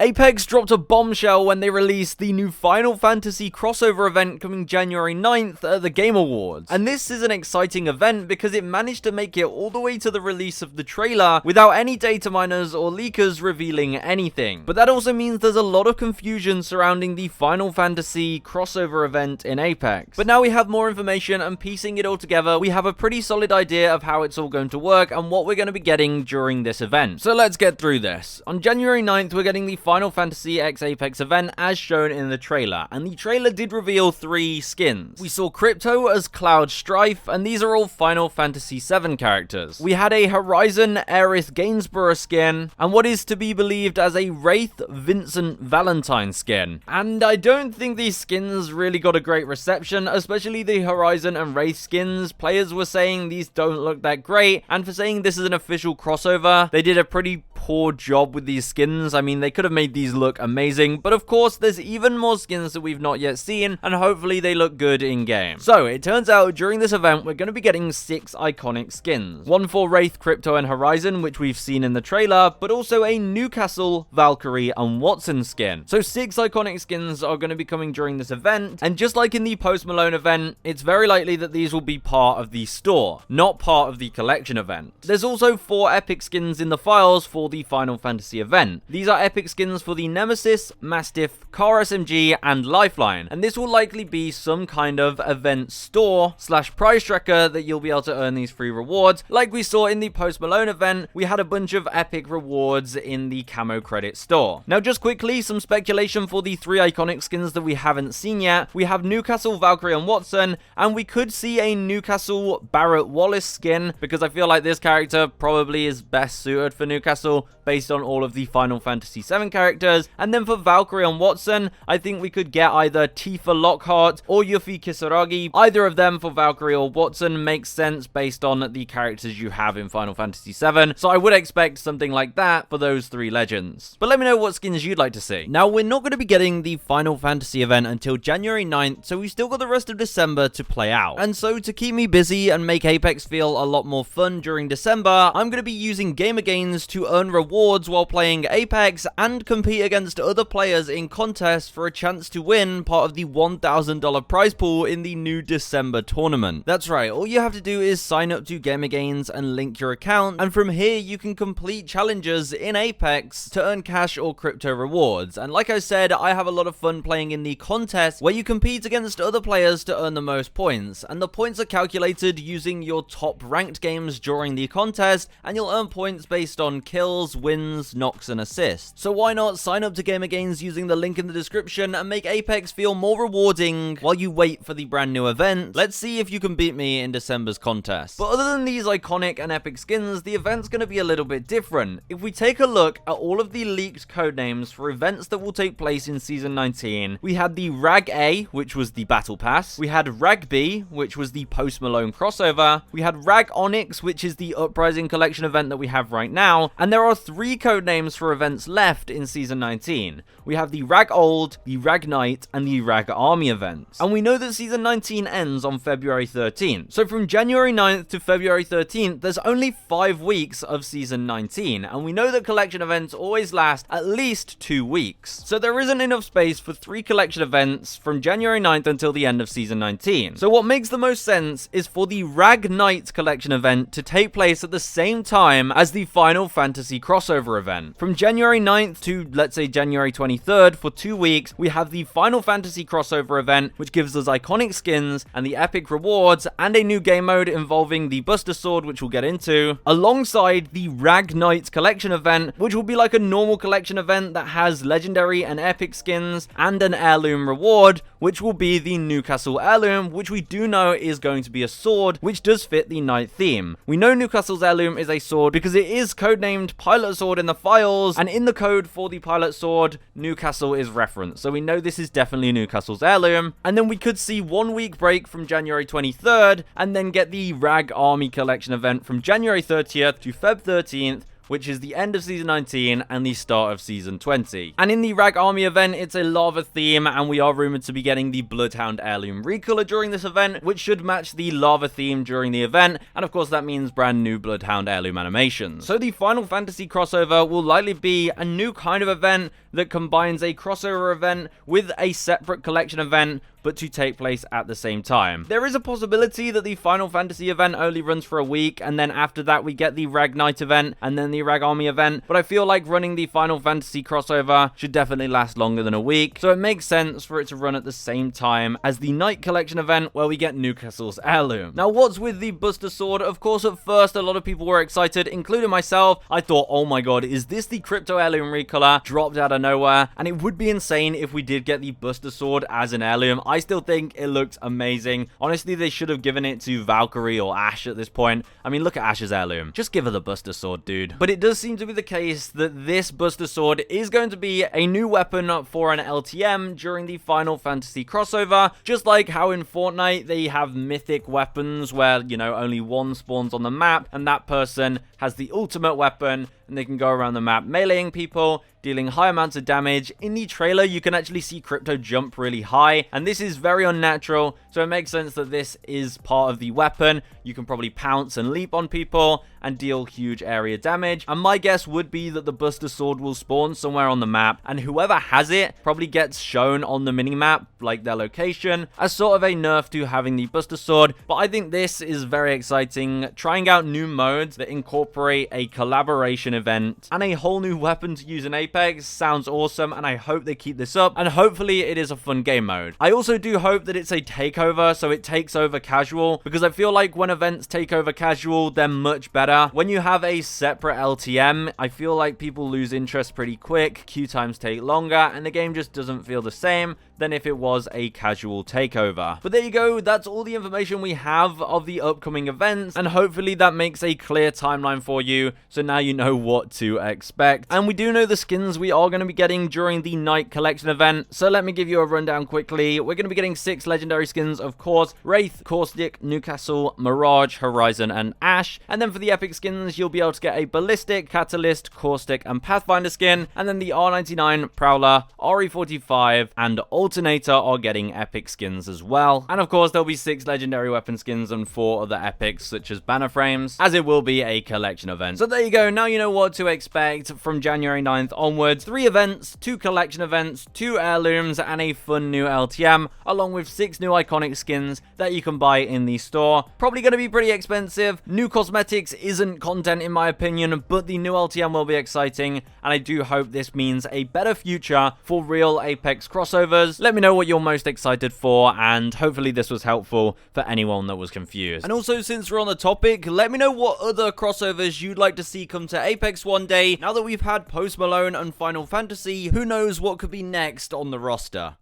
Apex dropped a bombshell when they released the new Final Fantasy crossover event coming January 9th at the Game Awards. And this is an exciting event because it managed to make it all the way to the release of the trailer without any data miners or leakers revealing anything. But that also means there's a lot of confusion surrounding the Final Fantasy crossover event in Apex. But now we have more information, and piecing it all together, we have a pretty solid idea of how it's all going to work and what we're going to be getting during this event. So let's get through this. On January 9th, we're getting the Final Fantasy X Apex event as shown in the trailer, and the trailer did reveal 3 skins. We saw Crypto as Cloud Strife, and these are all Final Fantasy VII characters. We had a Horizon Aerith Gainsborough skin, and what is to be believed as a Wraith Vincent Valentine skin. And I don't think these skins really got a great reception, especially the Horizon and Wraith skins. Players were saying these don't look that great, and for saying this is an official crossover, they did a pretty poor job with these skins. I mean, they could have made these look amazing, but of course there's even more skins that we've not yet seen, and hopefully they look good in game. So it turns out during this event we're going to be getting 6 iconic skins. One for Wraith, Crypto, and Horizon, which we've seen in the trailer, but also a Newcastle, Valkyrie, and Watson skin. So 6 iconic skins are going to be coming during this event, and just like in the Post Malone event, it's very likely that these will be part of the store, not part of the collection event. There's also 4 epic skins in the files for the Final Fantasy event. These are epic skins for the Nemesis, Mastiff, Car SMG, and Lifeline, and this will likely be some kind of event store / prize tracker that you'll be able to earn these free rewards. Like we saw in the Post Malone event, we had a bunch of epic rewards in the camo credit store. Now just quickly, some speculation for the 3 iconic skins that we haven't seen yet. We have Newcastle, Valkyrie, and Watson, and we could see a Newcastle Barrett Wallace skin, because I feel like this character probably is best suited for Newcastle based on all of the Final Fantasy VII characters. And then for Valkyrie and Watson, I think we could get either Tifa Lockhart or Yuffie Kisaragi. Either of them for Valkyrie or Watson makes sense based on the characters you have in Final Fantasy VII, so I would expect something like that for those 3 legends. But let me know what skins you'd like to see. Now, we're not going to be getting the Final Fantasy event until January 9th, so we've still got the rest of December to play out. And so to keep me busy and make Apex feel a lot more fun during December, I'm going to be using GamerGains to earn rewards while playing Apex and compete against other players in contests for a chance to win part of the $1,000 prize pool in the new December tournament. That's right, all you have to do is sign up to GamerGains and link your account, and from here you can complete challenges in Apex to earn cash or crypto rewards. And like I said, I have a lot of fun playing in the contest where you compete against other players to earn the most points, and the points are calculated using your top ranked games during the contest, and you'll earn points based on kills, wins, knocks, and assists. So why not sign up to GamerGains using the link in the description and make Apex feel more rewarding while you wait for the brand new event. Let's see if you can beat me in December's contest. But other than these iconic and epic skins, the event's going to be a little bit different. If we take a look at all of the leaked codenames for events that will take place in Season 19, we had the Rag A, which was the Battle Pass. We had Rag B, which was the Post Malone crossover. We had Rag Onyx, which is the Uprising Collection event that we have right now. And there are 3 codenames for events left in Season 19. We have the Rag Old, the Rag Knight, and the Rag Army events. And we know that Season 19 ends on February 13th. So from January 9th to February 13th, there's only 5 weeks of Season 19. And we know that collection events always last at least 2 weeks. So there isn't enough space for 3 collection events from January 9th until the end of Season 19. So what makes the most sense is for the Rag Knight collection event to take place at the same time as the Final Fantasy crossover event. From January 9th to, let's say, January 23rd, for 2 weeks, we have the Final Fantasy crossover event, which gives us iconic skins and the epic rewards and a new game mode involving the Buster Sword, which we'll get into, alongside the Rag Knight collection event, which will be like a normal collection event that has legendary and epic skins and an heirloom reward, which will be the Newcastle heirloom, which we do know is going to be a sword, which does fit the knight theme. We know Newcastle's heirloom is a sword because it is codenamed Pilot Sword in the files, and in the code for the Pilot Sword, Newcastle is referenced. So we know this is definitely Newcastle's heirloom. And then we could see 1 week break from January 23rd, and then get the Rag Army collection event from January 30th to Feb 13th, which is the end of Season 19 and the start of Season 20. And in the Rag Army event, it's a lava theme, and we are rumored to be getting the Bloodhound Heirloom recolor during this event, which should match the lava theme during the event, and of course that means brand new Bloodhound Heirloom animations. So the Final Fantasy crossover will likely be a new kind of event that combines a crossover event with a separate collection event, but to take place at the same time. There is a possibility that the Final Fantasy event only runs for a week, and then after that we get the Rag Knight event, and then the Rag Army event, but I feel like running the Final Fantasy crossover should definitely last longer than a week, so it makes sense for it to run at the same time as the Knight Collection event, where we get Newcastle's Heirloom. Now, what's with the Buster Sword? Of course, at first, a lot of people were excited, including myself. I thought, oh my god, is this the Crypto Heirloom recolor? Dropped out of nowhere, and it would be insane if we did get the Buster Sword as an heirloom. I still think it looks amazing. Honestly, they should have given it to Valkyrie or Ash at this point. I mean, look at Ash's heirloom. Just give her the Buster Sword, dude. But it does seem to be the case that this Buster Sword is going to be a new weapon for an LTM during the Final Fantasy crossover. Just like how in Fortnite, they have mythic weapons where, you know, only one spawns on the map, and that person has the ultimate weapon, and they can go around the map meleeing people, dealing high amounts of damage. In the trailer, you can actually see Crypto jump really high, and this is very unnatural, so it makes sense that this is part of the weapon. You can probably pounce and leap on people and deal huge area damage, and my guess would be that the Buster Sword will spawn somewhere on the map, and whoever has it probably gets shown on the minimap, like their location, as sort of a nerf to having the Buster Sword. But I think this is very exciting, trying out new modes that incorporate a collaboration event and a whole new weapon to use in Apex. Sounds awesome, and I hope they keep this up, and hopefully it is a fun game mode. I also do hope that it's a takeover, so it takes over casual, because I feel like when events take over casual, they're much better. When you have a separate LTM, I feel like people lose interest pretty quick, queue times take longer, and the game just doesn't feel the same than if it was a casual takeover. But there you go, that's all the information we have of the upcoming events, and hopefully that makes a clear timeline for you, so now you know what to expect. And we do know the skins we are going to be getting during the Night Collection event, so let me give you a rundown quickly. We're going to be getting 6 legendary skins, of course: Wraith, Caustic, Newcastle, Mirage, Horizon, and Ash. And then for the epic skins, you'll be able to get a Ballistic, Catalyst, Caustic, and Pathfinder skin, and then the R99, Prowler, RE45, and Alternator are getting epic skins as well. And of course, there'll be 6 legendary weapon skins and 4 other epics, such as banner frames, as it will be a collection event. So there you go, now you know what to expect from January 9th onwards. 3 events, 2 collection events, 2 heirlooms, and a fun new LTM, along with 6 new iconic skins that you can buy in the store. Probably going to be pretty expensive. New cosmetics isn't content in my opinion, but the new LTM will be exciting, and I do hope this means a better future for real Apex crossovers. Let me know what you're most excited for, and hopefully this was helpful for anyone that was confused. And also, since we're on the topic, let me know what other crossovers you'd like to see come to Apex one day. Now that we've had Post Malone and Final Fantasy, who knows what could be next on the roster.